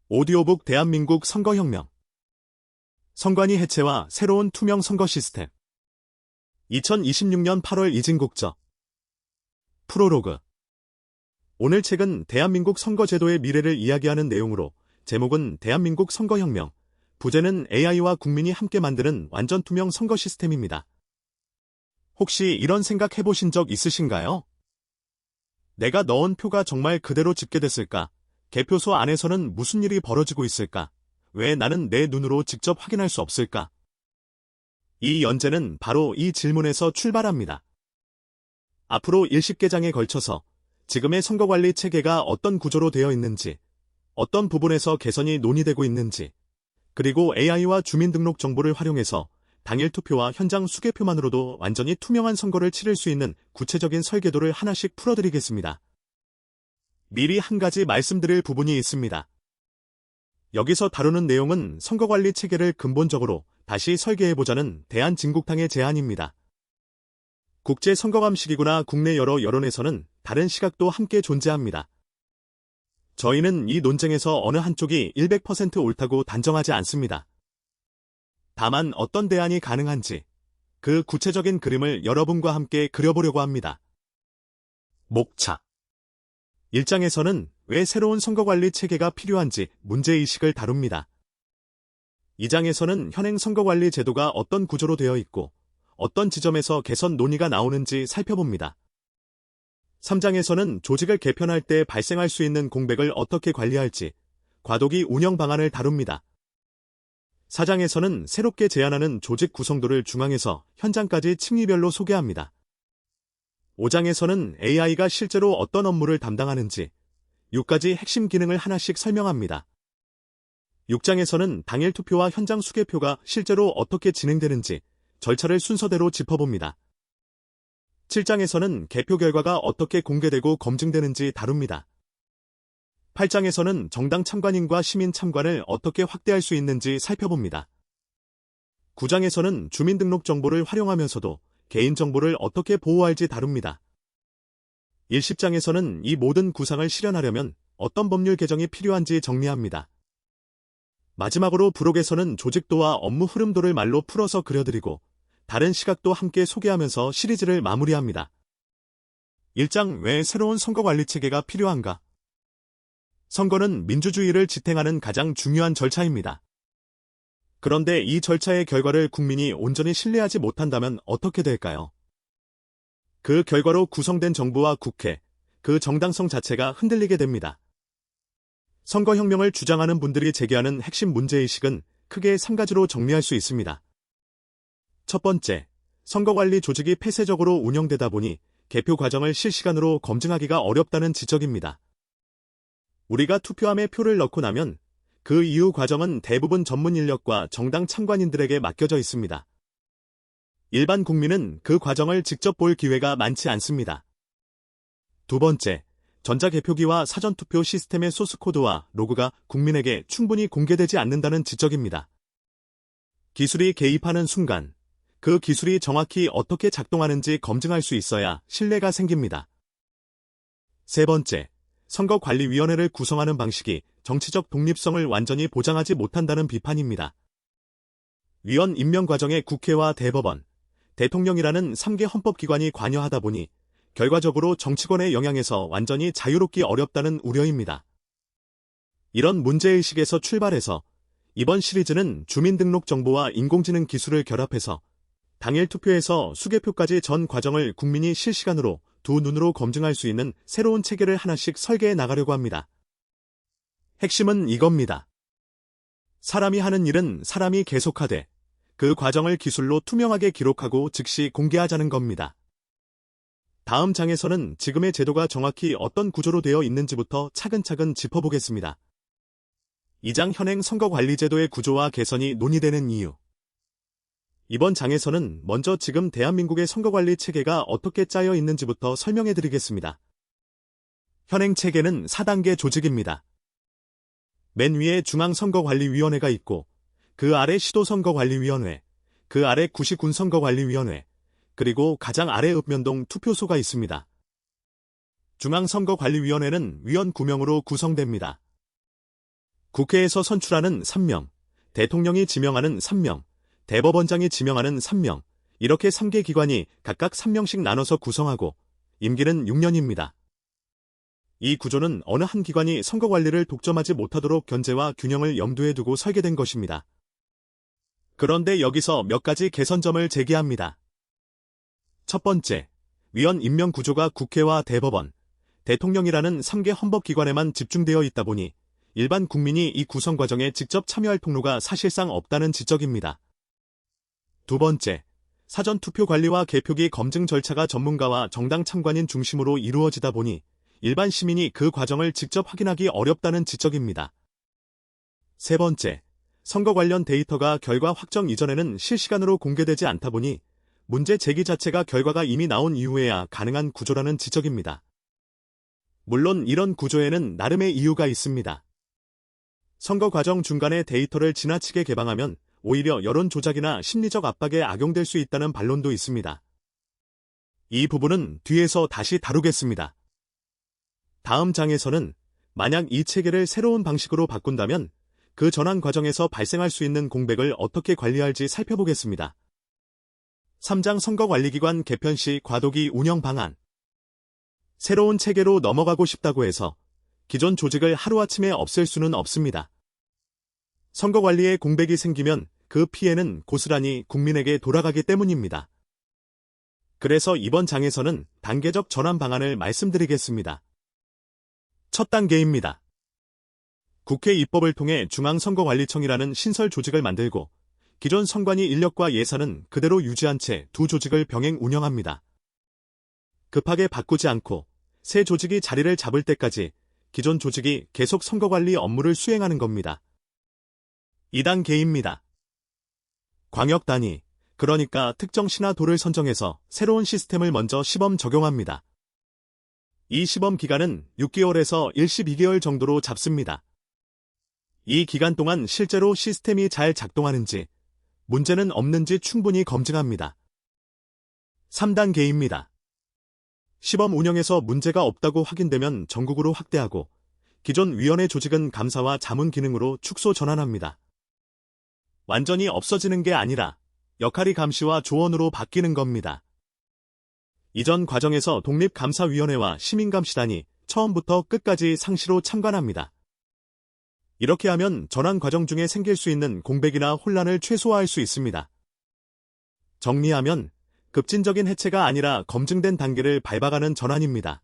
오디오북 대한민국 선거혁명. 선관위 해체와 새로운 투명 선거 시스템. 2026년 8월 이진국저. 프로로그. 오늘 책은 대한민국 선거제도의 미래를 이야기하는 내용으로 제목은 대한민국 선거혁명, 부제는 AI와 국민이 함께 만드는 완전 투명 선거 시스템입니다. 혹시 이런 생각 해보신 적 있으신가요? 내가 넣은 표가 정말 그대로 집계됐을까? 개표소 안에서는 무슨 일이 벌어지고 있을까? 왜 나는 내 눈으로 직접 확인할 수 없을까? 이 연재는 바로 이 질문에서 출발합니다. 앞으로 10개장에 걸쳐서 지금의 선거관리 체계가 어떤 구조로 되어 있는지, 어떤 부분에서 개선이 논의되고 있는지, 그리고 AI와 주민등록 정보를 활용해서 당일 투표와 현장 수개표만으로도 완전히 투명한 선거를 치를 수 있는 구체적인 설계도를 하나씩 풀어드리겠습니다. 미리 한 가지 말씀드릴 부분이 있습니다. 여기서 다루는 내용은 선거관리 체계를 근본적으로 다시 설계해보자는 대한진국당의 제안입니다. 국제선거감시기구나 국내 여러 여론에서는 다른 시각도 함께 존재합니다. 저희는 이 논쟁에서 어느 한쪽이 100% 옳다고 단정하지 않습니다. 다만 어떤 대안이 가능한지 그 구체적인 그림을 여러분과 함께 그려보려고 합니다. 목차 1장에서는 왜 새로운 선거관리 체계가 필요한지 문제의식을 다룹니다. 2장에서는 현행 선거관리 제도가 어떤 구조로 되어 있고 어떤 지점에서 개선 논의가 나오는지 살펴봅니다. 3장에서는 조직을 개편할 때 발생할 수 있는 공백을 어떻게 관리할지 과도기 운영 방안을 다룹니다. 4장에서는 새롭게 제안하는 조직 구성도를 중앙에서 현장까지 층위별로 소개합니다. 5장에서는 AI가 실제로 어떤 업무를 담당하는지 6가지 핵심 기능을 하나씩 설명합니다. 6장에서는 당일 투표와 현장 수개표가 실제로 어떻게 진행되는지 절차를 순서대로 짚어봅니다. 7장에서는 개표 결과가 어떻게 공개되고 검증되는지 다룹니다. 8장에서는 정당 참관인과 시민 참관을 어떻게 확대할 수 있는지 살펴봅니다. 9장에서는 주민등록 정보를 활용하면서도 개인정보를 어떻게 보호할지 다룹니다. 10장에서는 이 모든 구상을 실현하려면 어떤 법률 개정이 필요한지 정리합니다. 마지막으로 부록에서는 조직도와 업무 흐름도를 말로 풀어서 그려드리고 다른 시각도 함께 소개하면서 시리즈를 마무리합니다. 1장 왜 새로운 선거관리 체계가 필요한가? 선거는 민주주의를 지탱하는 가장 중요한 절차입니다. 그런데 이 절차의 결과를 국민이 온전히 신뢰하지 못한다면 어떻게 될까요? 그 결과로 구성된 정부와 국회, 그 정당성 자체가 흔들리게 됩니다. 선거혁명을 주장하는 분들이 제기하는 핵심 문제의식은 크게 3가지로 정리할 수 있습니다. 첫 번째, 선거관리 조직이 폐쇄적으로 운영되다 보니 개표 과정을 실시간으로 검증하기가 어렵다는 지적입니다. 우리가 투표함에 표를 넣고 나면 그 이후 과정은 대부분 전문 인력과 정당 참관인들에게 맡겨져 있습니다. 일반 국민은 그 과정을 직접 볼 기회가 많지 않습니다. 두 번째, 전자개표기와 사전투표 시스템의 소스코드와 로그가 국민에게 충분히 공개되지 않는다는 지적입니다. 기술이 개입하는 순간, 그 기술이 정확히 어떻게 작동하는지 검증할 수 있어야 신뢰가 생깁니다. 세 번째, 선거관리위원회를 구성하는 방식이 정치적 독립성을 완전히 보장하지 못한다는 비판입니다. 위원 임명 과정에 국회와 대법원, 대통령이라는 3개 헌법기관이 관여하다 보니 결과적으로 정치권의 영향에서 완전히 자유롭기 어렵다는 우려입니다. 이런 문제의식에서 출발해서 이번 시리즈는 주민등록 정보와 인공지능 기술을 결합해서 당일 투표에서 수개표까지 전 과정을 국민이 실시간으로 두 눈으로 검증할 수 있는 새로운 체계를 하나씩 설계해 나가려고 합니다. 핵심은 이겁니다. 사람이 하는 일은 사람이 계속하되 그 과정을 기술로 투명하게 기록하고 즉시 공개하자는 겁니다. 다음 장에서는 지금의 제도가 정확히 어떤 구조로 되어 있는지부터 차근차근 짚어보겠습니다. 2장 현행 선거관리제도의 구조와 개선이 논의되는 이유. 이번 장에서는 먼저 지금 대한민국의 선거관리 체계가 어떻게 짜여 있는지부터 설명해드리겠습니다. 현행 체계는 4단계 조직입니다. 맨 위에 중앙선거관리위원회가 있고 그 아래 시도선거관리위원회, 그 아래 구시군선거관리위원회, 그리고 가장 아래 읍면동 투표소가 있습니다. 중앙선거관리위원회는 위원 9명으로 구성됩니다. 국회에서 선출하는 3명, 대통령이 지명하는 3명, 대법원장이 지명하는 3명, 이렇게 3개 기관이 각각 3명씩 나눠서 구성하고 임기는 6년입니다. 이 구조는 어느 한 기관이 선거 관리를 독점하지 못하도록 견제와 균형을 염두에 두고 설계된 것입니다. 그런데 여기서 몇 가지 개선점을 제기합니다. 첫 번째, 위원 임명 구조가 국회와 대법원, 대통령이라는 3개 헌법기관에만 집중되어 있다 보니 일반 국민이 이 구성 과정에 직접 참여할 통로가 사실상 없다는 지적입니다. 두 번째, 사전투표 관리와 개표기 검증 절차가 전문가와 정당 참관인 중심으로 이루어지다 보니 일반 시민이 그 과정을 직접 확인하기 어렵다는 지적입니다. 세 번째, 선거 관련 데이터가 결과 확정 이전에는 실시간으로 공개되지 않다 보니 문제 제기 자체가 결과가 이미 나온 이후에야 가능한 구조라는 지적입니다. 물론 이런 구조에는 나름의 이유가 있습니다. 선거 과정 중간에 데이터를 지나치게 개방하면 오히려 여론 조작이나 심리적 압박에 악용될 수 있다는 반론도 있습니다. 이 부분은 뒤에서 다시 다루겠습니다. 다음 장에서는 만약 이 체계를 새로운 방식으로 바꾼다면 그 전환 과정에서 발생할 수 있는 공백을 어떻게 관리할지 살펴보겠습니다. 3장 선거관리기관 개편 시 과도기 운영 방안. 새로운 체계로 넘어가고 싶다고 해서 기존 조직을 하루아침에 없앨 수는 없습니다. 선거관리에 공백이 생기면 그 피해는 고스란히 국민에게 돌아가기 때문입니다. 그래서 이번 장에서는 단계적 전환 방안을 말씀드리겠습니다. 첫 단계입니다. 국회 입법을 통해 중앙선거관리청이라는 신설 조직을 만들고 기존 선관위 인력과 예산은 그대로 유지한 채 두 조직을 병행 운영합니다. 급하게 바꾸지 않고 새 조직이 자리를 잡을 때까지 기존 조직이 계속 선거관리 업무를 수행하는 겁니다. 2단계입니다. 광역단위, 그러니까 특정 시나 도를 선정해서 새로운 시스템을 먼저 시범 적용합니다. 이 시범 기간은 6개월에서 12개월 정도로 잡습니다. 이 기간 동안 실제로 시스템이 잘 작동하는지, 문제는 없는지 충분히 검증합니다. 3단계입니다. 시범 운영에서 문제가 없다고 확인되면 전국으로 확대하고 기존 위원회 조직은 감사와 자문 기능으로 축소 전환합니다. 완전히 없어지는 게 아니라 역할이 감시와 조언으로 바뀌는 겁니다. 이전 과정에서 독립감사위원회와 시민감시단이 처음부터 끝까지 상시로 참관합니다. 이렇게 하면 전환 과정 중에 생길 수 있는 공백이나 혼란을 최소화할 수 있습니다. 정리하면 급진적인 해체가 아니라 검증된 단계를 밟아가는 전환입니다.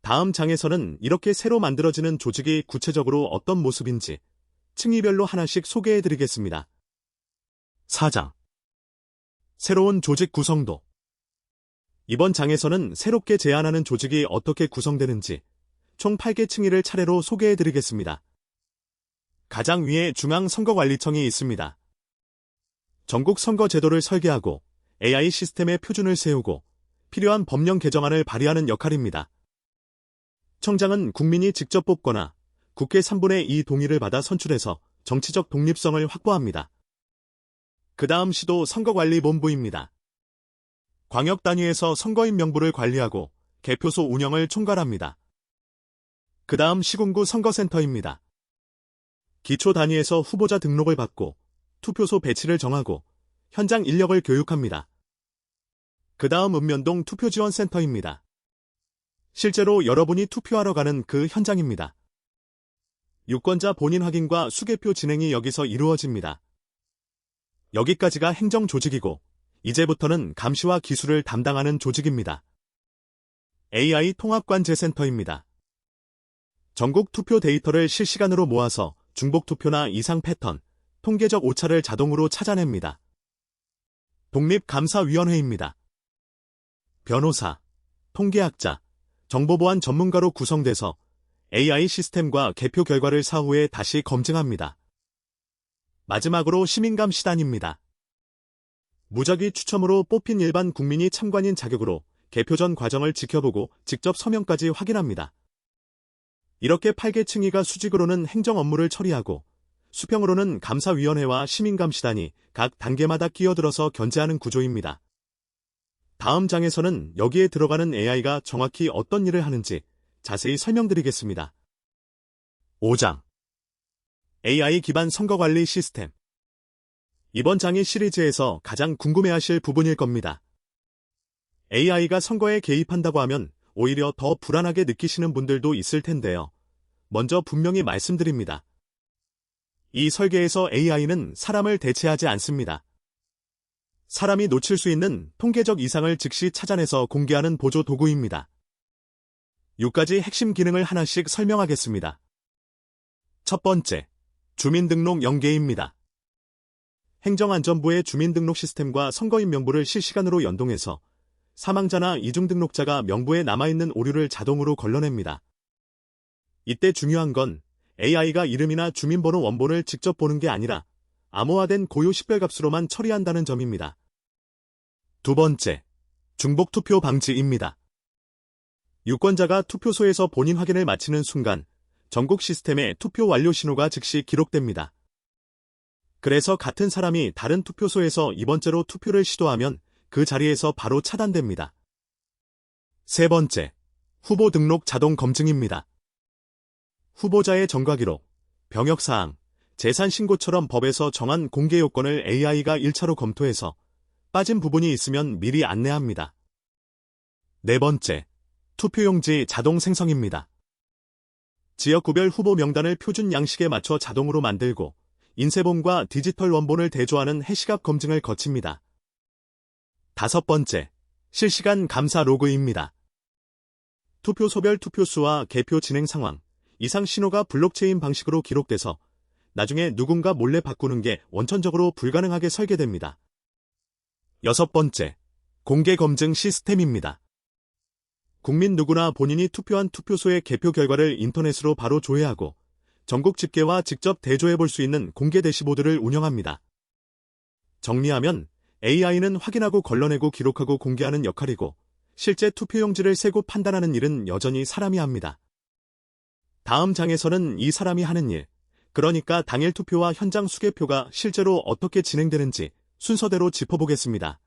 다음 장에서는 이렇게 새로 만들어지는 조직이 구체적으로 어떤 모습인지 층위별로 하나씩 소개해드리겠습니다. 4장. 새로운 조직 구성도. 이번 장에서는 새롭게 제안하는 조직이 어떻게 구성되는지 총 8개 층위를 차례로 소개해드리겠습니다. 가장 위에 중앙선거관리청이 있습니다. 전국 선거 제도를 설계하고 AI 시스템의 표준을 세우고 필요한 법령 개정안을 발의하는 역할입니다. 청장은 국민이 직접 뽑거나 국회 3분의 2 동의를 받아 선출해서 정치적 독립성을 확보합니다. 그 다음 시도 선거관리본부입니다. 광역 단위에서 선거인 명부를 관리하고 개표소 운영을 총괄합니다. 그 다음 시군구 선거센터입니다. 기초 단위에서 후보자 등록을 받고 투표소 배치를 정하고 현장 인력을 교육합니다. 그 다음 읍면동 투표지원센터입니다. 실제로 여러분이 투표하러 가는 그 현장입니다. 유권자 본인 확인과 수개표 진행이 여기서 이루어집니다. 여기까지가 행정조직이고 이제부터는 감시와 기술을 담당하는 조직입니다. AI 통합관제센터입니다. 전국 투표 데이터를 실시간으로 모아서 중복투표나 이상 패턴, 통계적 오차를 자동으로 찾아냅니다. 독립감사위원회입니다. 변호사, 통계학자, 정보보안 전문가로 구성돼서 AI 시스템과 개표 결과를 사후에 다시 검증합니다. 마지막으로 시민감시단입니다. 무작위 추첨으로 뽑힌 일반 국민이 참관인 자격으로 개표 전 과정을 지켜보고 직접 서명까지 확인합니다. 이렇게 8개 층위가 수직으로는 행정 업무를 처리하고 수평으로는 감사위원회와 시민감시단이 각 단계마다 끼어들어서 견제하는 구조입니다. 다음 장에서는 여기에 들어가는 AI가 정확히 어떤 일을 하는지 자세히 설명드리겠습니다. 5장. AI 기반 선거관리 시스템. 이번 장이 시리즈에서 가장 궁금해하실 부분일 겁니다. AI가 선거에 개입한다고 하면 오히려 더 불안하게 느끼시는 분들도 있을 텐데요. 먼저 분명히 말씀드립니다. 이 설계에서 AI는 사람을 대체하지 않습니다. 사람이 놓칠 수 있는 통계적 이상을 즉시 찾아내서 공개하는 보조 도구입니다. 6가지 핵심 기능을 하나씩 설명하겠습니다. 첫 번째, 주민등록 연계입니다. 행정안전부의 주민등록 시스템과 선거인 명부를 실시간으로 연동해서 사망자나 이중등록자가 명부에 남아있는 오류를 자동으로 걸러냅니다. 이때 중요한 건 AI가 이름이나 주민번호 원본을 직접 보는 게 아니라 암호화된 고유 식별값으로만 처리한다는 점입니다. 두 번째, 중복투표 방지입니다. 유권자가 투표소에서 본인 확인을 마치는 순간 전국 시스템에 투표 완료 신호가 즉시 기록됩니다. 그래서 같은 사람이 다른 투표소에서 이번째로 투표를 시도하면 그 자리에서 바로 차단됩니다. 세 번째, 후보 등록 자동 검증입니다. 후보자의 전과기록, 병역사항, 재산신고처럼 법에서 정한 공개 요건을 AI가 1차로 검토해서 빠진 부분이 있으면 미리 안내합니다. 네 번째, 투표용지 자동 생성입니다. 지역구별 후보 명단을 표준 양식에 맞춰 자동으로 만들고 인쇄본과 디지털 원본을 대조하는 해시갑 검증을 거칩니다. 다섯 번째, 실시간 감사 로그입니다. 투표소별 투표수와 개표 진행 상황, 이상 신호가 블록체인 방식으로 기록돼서 나중에 누군가 몰래 바꾸는 게 원천적으로 불가능하게 설계됩니다. 여섯 번째, 공개 검증 시스템입니다. 국민 누구나 본인이 투표한 투표소의 개표 결과를 인터넷으로 바로 조회하고 전국 집계와 직접 대조해 볼 수 있는 공개 대시보드를 운영합니다. 정리하면 AI는 확인하고 걸러내고 기록하고 공개하는 역할이고 실제 투표용지를 세고 판단하는 일은 여전히 사람이 합니다. 다음 장에서는 이 사람이 하는 일, 그러니까 당일 투표와 현장 수개표가 실제로 어떻게 진행되는지 순서대로 짚어보겠습니다.